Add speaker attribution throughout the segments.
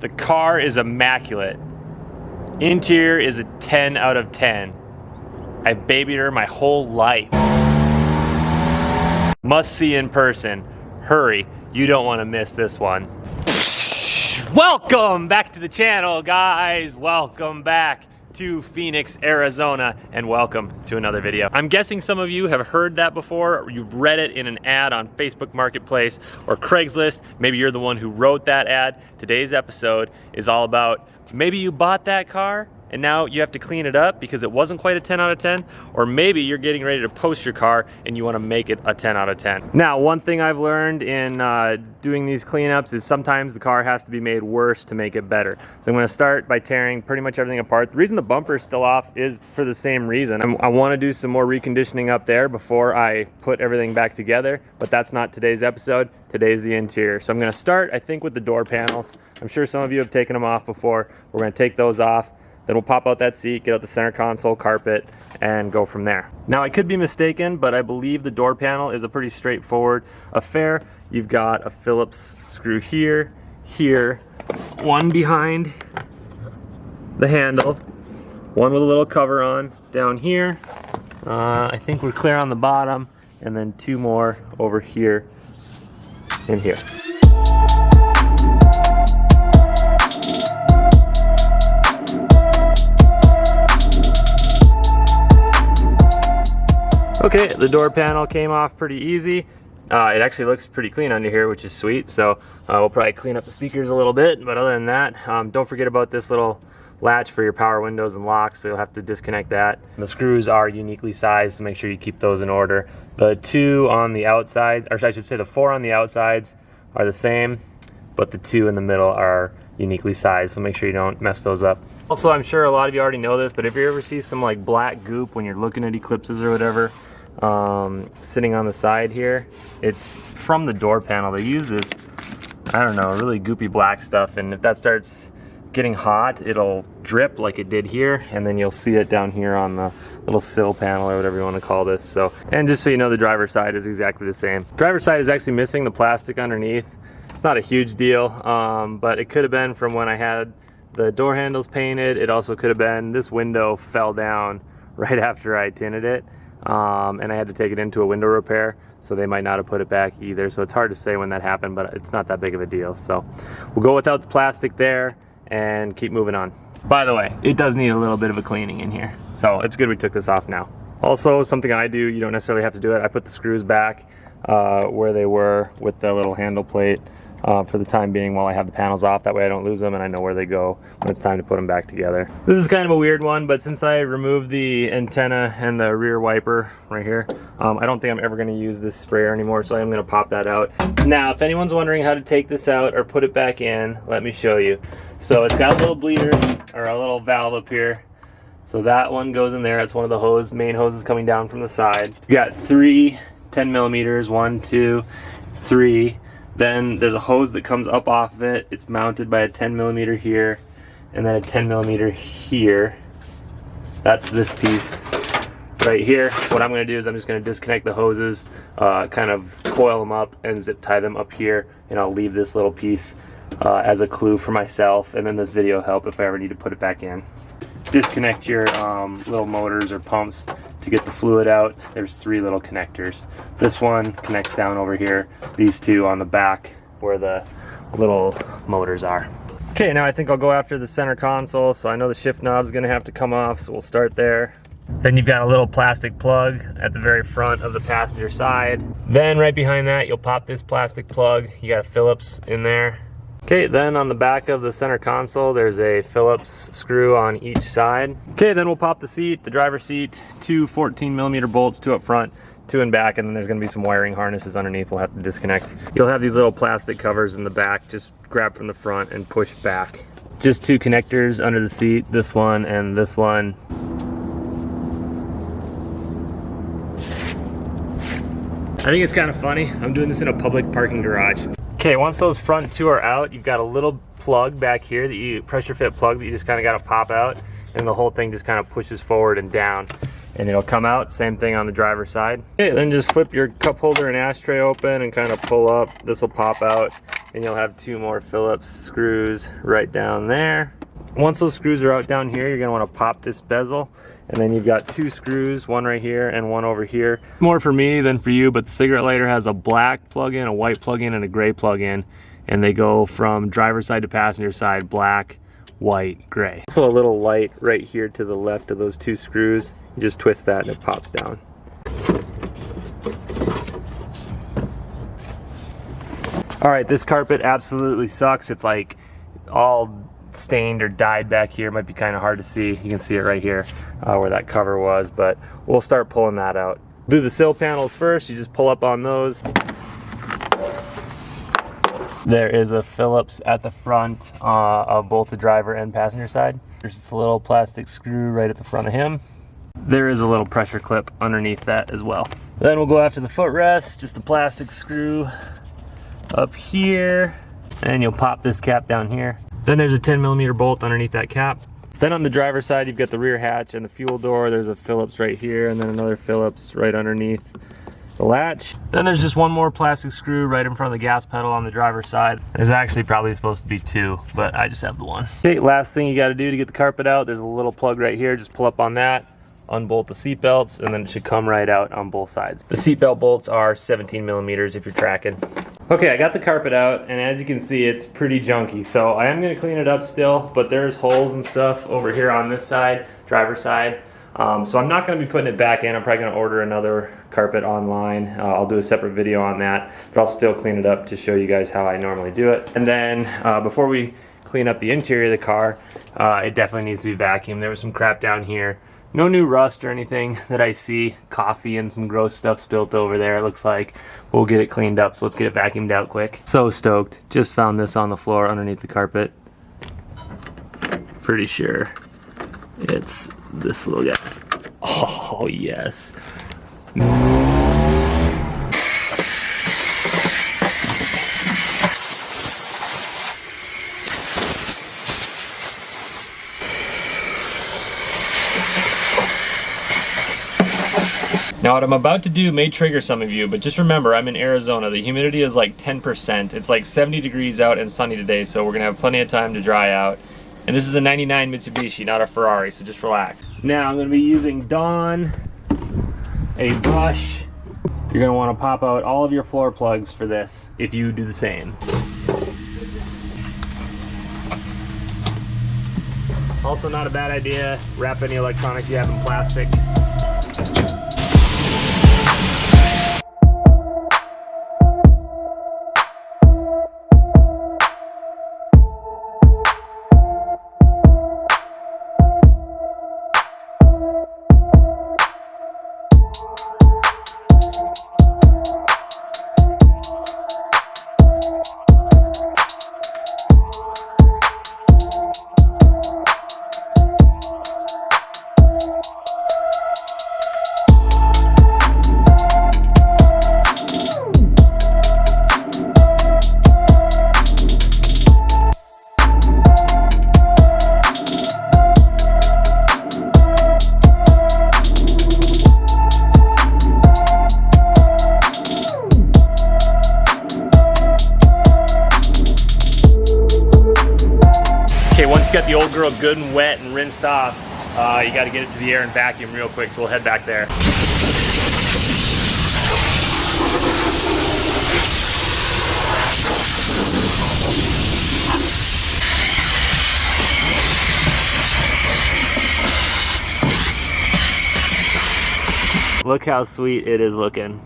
Speaker 1: The car is immaculate. Interior is a 10 out of 10. I've babied her my whole life. Must see in person. Hurry, you don't want to miss this one. Welcome back to the channel, guys. Welcome back to Phoenix, Arizona, and welcome to another video. I'm guessing some of you have heard that before, or you've read it in an ad on Facebook Marketplace or Craigslist. Maybe you're the one who wrote that ad. Today's episode is all about maybe you bought that car and now you have to clean it up because it wasn't quite a 10 out of 10, or maybe you're getting ready to post your car and you want to make it a 10 out of 10. Now, one thing I've learned in doing these cleanups is sometimes the car has to be made worse to make it better. So I'm going to start by tearing pretty much everything apart. The reason the bumper is still off is for the same reason. I want to do some more reconditioning up there before I put everything back together, but that's not today's episode. Today's the interior. So I'm going to start, I think, with the door panels. I'm sure some of you have taken them off before. We're going to take those off. Then we'll pop out that seat, get out the center console, carpet, and go from there. Now, I could be mistaken, but I believe the door panel is a pretty straightforward affair. You've got a Phillips screw here, one behind the handle, one with a little cover on down here. I think we're clear on the bottom, and then two more over here and here. Okay, the door panel came off pretty easy. It actually looks pretty clean under here, which is sweet. So we'll probably clean up the speakers a little bit, but other than that, don't forget about this little latch for your power windows and locks, so you'll have to disconnect that. The screws are uniquely sized, so make sure you keep those in order. The two on the outsides, or I should say the four on the outsides are the same, but the two in the middle are uniquely sized, so make sure you don't mess those up. Also, I'm sure a lot of you already know this, but if you ever see some like black goop when you're looking at Eclipses or whatever, sitting on the side here, it's from the door panel. They use this, I don't know, really goopy black stuff, and if that starts getting hot, it'll drip like it did here, and then you'll see it down here on the little sill panel or whatever you want to call this. So, and just so you know, the driver's side is exactly the same. Driver's side is actually missing the plastic underneath. It's not a huge deal, but it could have been from when I had the door handles painted. It also could have been this window fell down right after I tinted it, and I had to take it into a window repair, so they might not have put it back either. So it's hard to say when that happened, but it's not that big of a deal. So we'll go without the plastic there and keep moving on. By the way, it does need a little bit of a cleaning in here, so it's good we took this off now. Also, something I do, you don't necessarily have to do it, I put the screws back where they were with the little handle plate for the time being while I have the panels off. That way I don't lose them and I know where they go when it's time to put them back together. This is kind of a weird one, but since I removed the antenna and the rear wiper right here, I don't think I'm ever going to use this sprayer anymore, so I'm going to pop that out. Now, if anyone's wondering how to take this out or put it back in, let me show you. So it's got a little bleeder, or a little valve up here. So that one goes in there. It's one of the main hoses coming down from the side. You got 3 10 millimeters, 1, 2, 3. Then there's a hose that comes up off of it. It's mounted by a 10 millimeter here, and then a 10 millimeter here. That's this piece right here. What I'm going to do is I'm just going to disconnect the hoses, kind of coil them up and zip tie them up here, and I'll leave this little piece as a clue for myself, and then this video will help if I ever need to put it back in. Disconnect your little motors or pumps to get the fluid out. There's 3 little connectors. This one connects down over here, these 2 on the back where the little motors are. Okay, now I think I'll go after the center console. So I know the shift knob's gonna have to come off, so we'll start there. Then you've got a little plastic plug at the very front of the passenger side. Then right behind that, you'll pop this plastic plug. You got a Phillips in there. Okay, then on the back of the center console, there's a Phillips screw on each side. Okay, then we'll pop the seat, the driver's seat, 2 14 millimeter bolts, 2 up front, 2 in back, and then there's gonna be some wiring harnesses underneath we'll have to disconnect. You'll have these little plastic covers in the back, just grab from the front and push back. Just 2 connectors under the seat, this one and this one. I think it's kind of funny, I'm doing this in a public parking garage. Okay, once those front 2 are out, you've got a little plug back here, that you pressure fit plug that you just kind of got to pop out, and the whole thing just kind of pushes forward and down, and it'll come out. Same thing on the driver's side. Okay, then just flip your cup holder and ashtray open and kind of pull up. This will pop out, and you'll have 2 more Phillips screws right down there. Once those screws are out down here, you're gonna wanna pop this bezel, and then you've got 2 screws, one right here and one over here. More for me than for you, but the cigarette lighter has a black plug-in, a white plug-in, and a gray plug-in, and they go from driver's side to passenger side, black, white, gray. Also a little light right here to the left of those 2 screws. You just twist that and it pops down. All right, this carpet absolutely sucks. It's like all stained or dyed back here. Might be kind of hard to see. You can see it right here where that cover was, but we'll start pulling that out. Do the sill panels first. You just pull up on those. There is a Phillips at the front of both the driver and passenger side. There's just a little plastic screw right at the front of him. There is a little pressure clip underneath that as well. Then we'll go after the footrest, just a plastic screw up here, and you'll pop this cap down here. Then there's a 10mm bolt underneath that cap. Then on the driver's side, you've got the rear hatch and the fuel door. There's a Phillips right here, and then another Phillips right underneath the latch. Then there's just one more plastic screw right in front of the gas pedal on the driver's side. There's actually probably supposed to be 2, but I just have the one. Okay, last thing you gotta do to get the carpet out, there's a little plug right here. Just pull up on that, unbolt the seat belts, and then it should come right out on both sides. The seat belt bolts are 17mm if you're tracking. Okay, I got the carpet out, and as you can see, it's pretty junky. So I am gonna clean it up still, but there's holes and stuff over here on this side, driver's side. So I'm not gonna be putting it back in. I'm probably gonna order another carpet online. I'll do a separate video on that, but I'll still clean it up to show you guys how I normally do it. And then before we clean up the interior of the car, it definitely needs to be vacuumed. There was some crap down here. No new rust or anything that I see. Coffee and some gross stuff spilt over there, it looks like. We'll get it cleaned up, so let's get it vacuumed out quick. So stoked. Just found this on the floor underneath the carpet. Pretty sure it's this little guy. Oh, yes. Now what I'm about to do may trigger some of you, but just remember I'm in Arizona. The humidity is like 10%. It's like 70 degrees out and sunny today, so we're gonna have plenty of time to dry out. And this is a 99 Mitsubishi, not a Ferrari, so just relax. Now I'm gonna be using Dawn, a brush. You're gonna wanna pop out all of your floor plugs for this, if you do the same. Also not a bad idea, wrap any electronics you have in plastic. Once you got the old girl good and wet and rinsed off, you got to get it to the air and vacuum real quick, so we'll head back there. Look how sweet it is looking.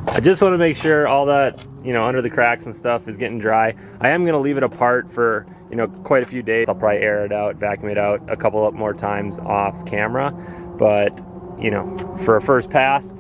Speaker 1: I just want to make sure all that, you know, under the cracks and stuff is getting dry. I am going to leave it apart for, you know, quite a few days. I'll probably air it out, vacuum it out a couple of more times off camera, but you know, for a first pass,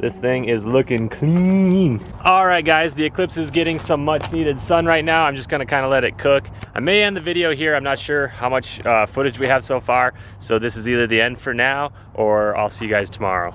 Speaker 1: this thing is looking clean. All right guys, the Eclipse is getting some much needed sun right now. I'm just gonna kind of let it cook. I may end the video here. I'm not sure how much footage we have so far, so this is either the end for now or I'll see you guys tomorrow.